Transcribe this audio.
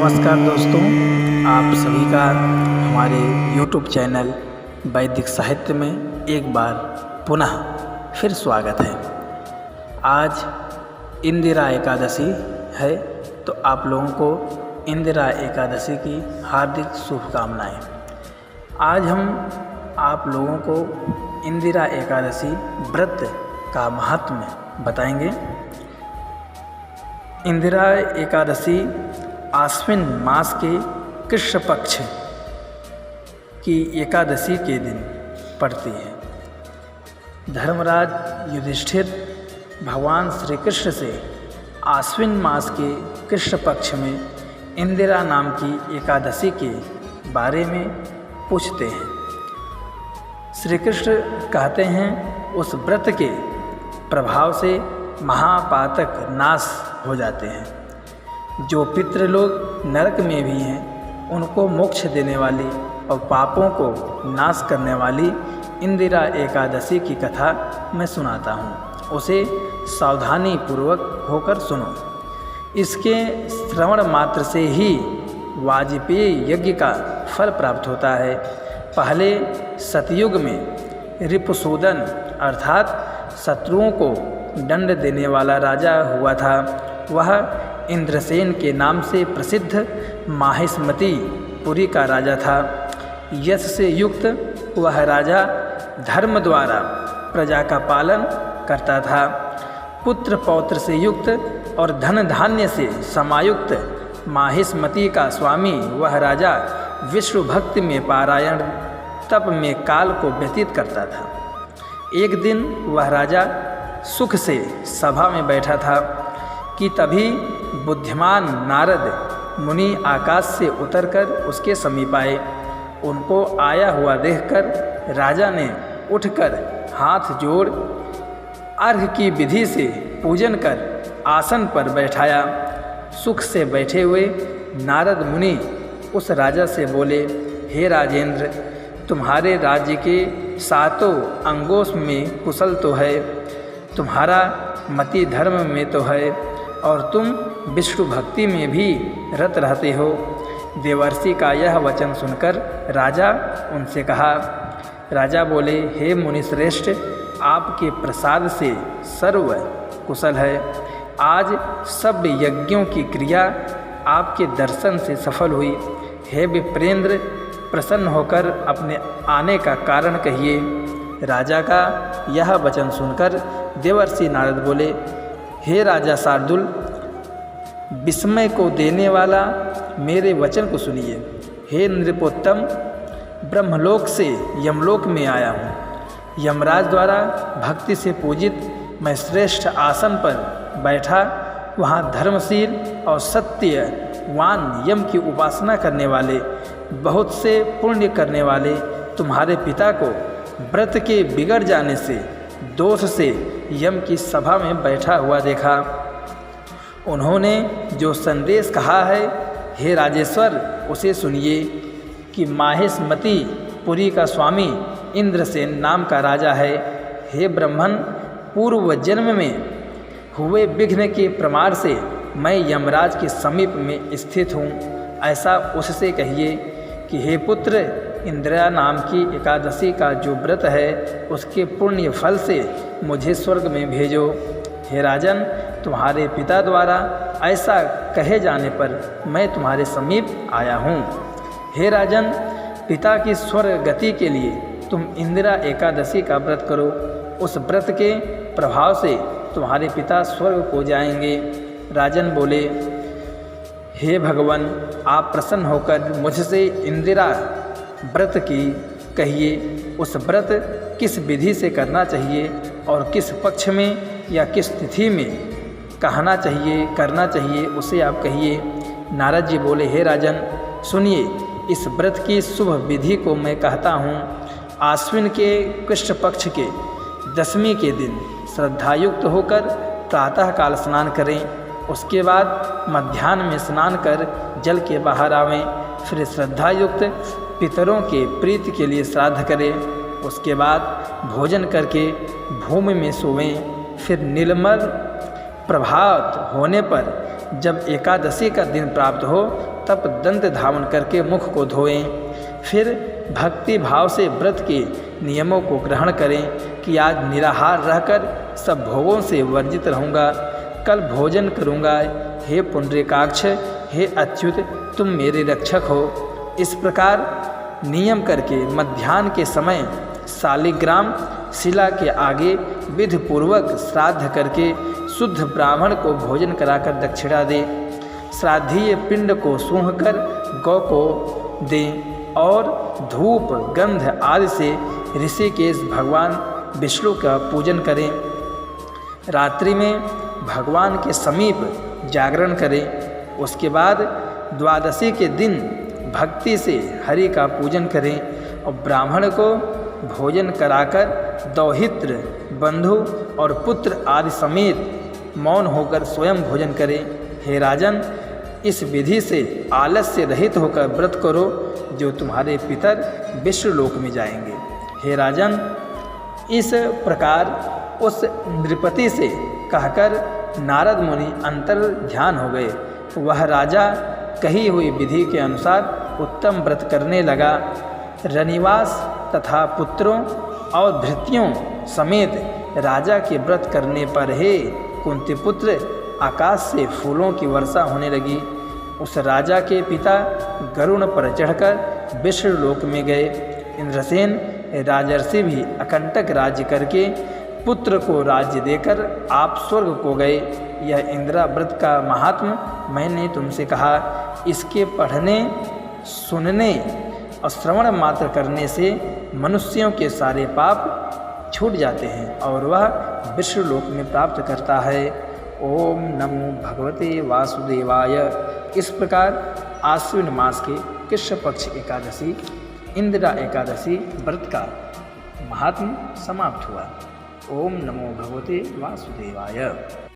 नमस्कार दोस्तों, आप सभी का हमारे YouTube चैनल वैदिक साहित्य में एक बार पुनः फिर स्वागत है। आज इंदिरा एकादशी है, तो आप लोगों को इंदिरा एकादशी की हार्दिक शुभकामनाएं। आज हम आप लोगों को इंदिरा एकादशी व्रत का महात्म्य बताएंगे। इंदिरा एकादशी आश्विन मास के कृष्ण पक्ष की एकादशी के दिन पड़ती है। धर्मराज युधिष्ठिर भगवान श्री कृष्ण से आश्विन मास के कृष्ण पक्ष में इंदिरा नाम की एकादशी के बारे में पूछते हैं। श्री कृष्ण कहते हैं, उस व्रत के प्रभाव से महापातक नाश हो जाते हैं। जो पितृलोक नरक में भी हैं, उनको मोक्ष देने वाली और पापों को नाश करने वाली इंदिरा एकादशी की कथा मैं सुनाता हूँ। उसे सावधानी पूर्वक होकर सुनो। इसके श्रवण मात्र से ही वाजपेय यज्ञ का फल प्राप्त होता है। पहले सतयुग में रिपुसूदन अर्थात शत्रुओं को दंड देने वाला राजा हुआ था। वह इंद्रसेन के नाम से प्रसिद्ध माहिष्मती पुरी का राजा था। यश से युक्त वह राजा धर्म द्वारा प्रजा का पालन करता था। पुत्र पौत्र से युक्त और धन धान्य से समायुक्त माहिष्मती का स्वामी वह राजा विष्णु भक्ति में पारायण तप में काल को व्यतीत करता था। एक दिन वह राजा सुख से सभा में बैठा था कि तभी बुद्धिमान नारद मुनि आकाश से उतरकर उसके समीप आए। उनको आया हुआ देखकर राजा ने उठकर हाथ जोड़ अर्घ्य की विधि से पूजन कर आसन पर बैठाया। सुख से बैठे हुए नारद मुनि उस राजा से बोले, हे राजेंद्र, तुम्हारे राज्य के सातों अंगों में कुशल तो है, तुम्हारा मति धर्म में तो है, और तुम विष्णु भक्ति में भी रत रहते हो। देवर्षि का यह वचन सुनकर राजा उनसे कहा। राजा बोले, हे मुनिश्रेष्ठ, आपके प्रसाद से सर्व कुशल है। आज सब यज्ञों की क्रिया आपके दर्शन से सफल हुई। हे विप्रेंद्र, प्रसन्न होकर अपने आने का कारण कहिए। राजा का यह वचन सुनकर देवर्षि नारद बोले, हे राजा शार्दूल, विस्मय को देने वाला मेरे वचन को सुनिए। हे नृपोत्तम, ब्रह्मलोक से यमलोक में आया हूँ। यमराज द्वारा भक्ति से पूजित मैं श्रेष्ठ आसन पर बैठा वहाँ धर्मशील और सत्यवान यम की उपासना करने वाले, बहुत से पुण्य करने वाले तुम्हारे पिता को व्रत के बिगड़ जाने से दोष से यम की सभा में बैठा हुआ देखा। उन्होंने जो संदेश कहा है, हे राजेश्वर, उसे सुनिए कि माहिष्मती पुरी का स्वामी इंद्रसेन नाम का राजा है। हे ब्राह्मण, पूर्व जन्म में हुए विघ्न के प्रमाण से मैं यमराज के समीप में स्थित हूँ। ऐसा उससे कहिए कि हे पुत्र, इंदिरा नाम की एकादशी का जो व्रत है, उसके पुण्य फल से मुझे स्वर्ग में भेजो। हे राजन, तुम्हारे पिता द्वारा ऐसा कहे जाने पर मैं तुम्हारे समीप आया हूँ। हे राजन, पिता की स्वर्ग गति के लिए तुम इंदिरा एकादशी का व्रत करो। उस व्रत के प्रभाव से तुम्हारे पिता स्वर्ग को जाएंगे। राजन बोले, हे भगवान, आप प्रसन्न होकर मुझसे इंदिरा व्रत की कहिए। उस व्रत किस विधि से करना चाहिए और किस पक्ष में या किस तिथि में करना चाहिए, उसे आप कहिए। नारद जी बोले, हे राजन, सुनिए, इस व्रत की शुभ विधि को मैं कहता हूँ। आश्विन के कृष्ण पक्ष के दशमी के दिन श्रद्धायुक्त होकर प्रातःकाल स्नान करें। उसके बाद मध्याह्न में स्नान कर जल के बाहर आवें। फिर श्रद्धायुक्त पितरों के प्रीति के लिए श्राद्ध करें। उसके बाद भोजन करके भूमि में सोवें। फिर निर्मल प्रभात होने पर जब एकादशी का दिन प्राप्त हो तप दंत धावन करके मुख को धोएं। फिर भक्ति भाव से व्रत के नियमों को ग्रहण करें कि आज निराहार रहकर सब भोगों से वर्जित रहूँगा, कल भोजन करूँगा। हे पुंडरीकाक्ष, हे अच्युत, तुम मेरे रक्षक हो। इस प्रकार नियम करके मध्याह्न के समय शालिग्राम शिला के आगे विधिपूर्वक श्राद्ध करके शुद्ध ब्राह्मण को भोजन कराकर दक्षिणा दे। श्राद्धीय पिंड को सूंघकर गौ को दें और धूप गंध आदि से ऋषिकेश भगवान विष्णु का पूजन करें। रात्रि में भगवान के समीप जागरण करें। उसके बाद द्वादशी के दिन भक्ति से हरि का पूजन करें और ब्राह्मण को भोजन कराकर दौहित्र, बंधु और पुत्र आदि समेत मौन होकर स्वयं भोजन करें। हे राजन, इस विधि से आलस्य रहित होकर व्रत करो, जो तुम्हारे पितर विष्णु लोक में जाएंगे। हे राजन, इस प्रकार उस नृपति से कहकर नारद मुनि अंतर ध्यान हो गए। वह राजा कही हुई विधि के अनुसार उत्तम व्रत करने लगा। रनिवास तथा पुत्रों और भृत्यों समेत राजा के व्रत करने पर ही कुंतीपुत्र आकाश से फूलों की वर्षा होने लगी। उस राजा के पिता गरुड़ पर चढ़कर विष्णु लोक में गए। इंद्रसेन राजर्षि भी अकंटक राज्य करके पुत्र को राज्य देकर आप स्वर्ग को गए। यह इंदिरा व्रत का महात्म मैंने तुमसे कहा। इसके पढ़ने, सुनने और श्रवण मात्र करने से मनुष्यों के सारे पाप छूट जाते हैं और वह विष्णु लोक में प्राप्त करता है। ओम नमो भगवते वासुदेवाय। इस प्रकार आश्विन मास के कृष्ण पक्ष एकादशी, इंदिरा एकादशी व्रत का महात्म समाप्त हुआ। ओम नमो भगवते वासुदेवाय।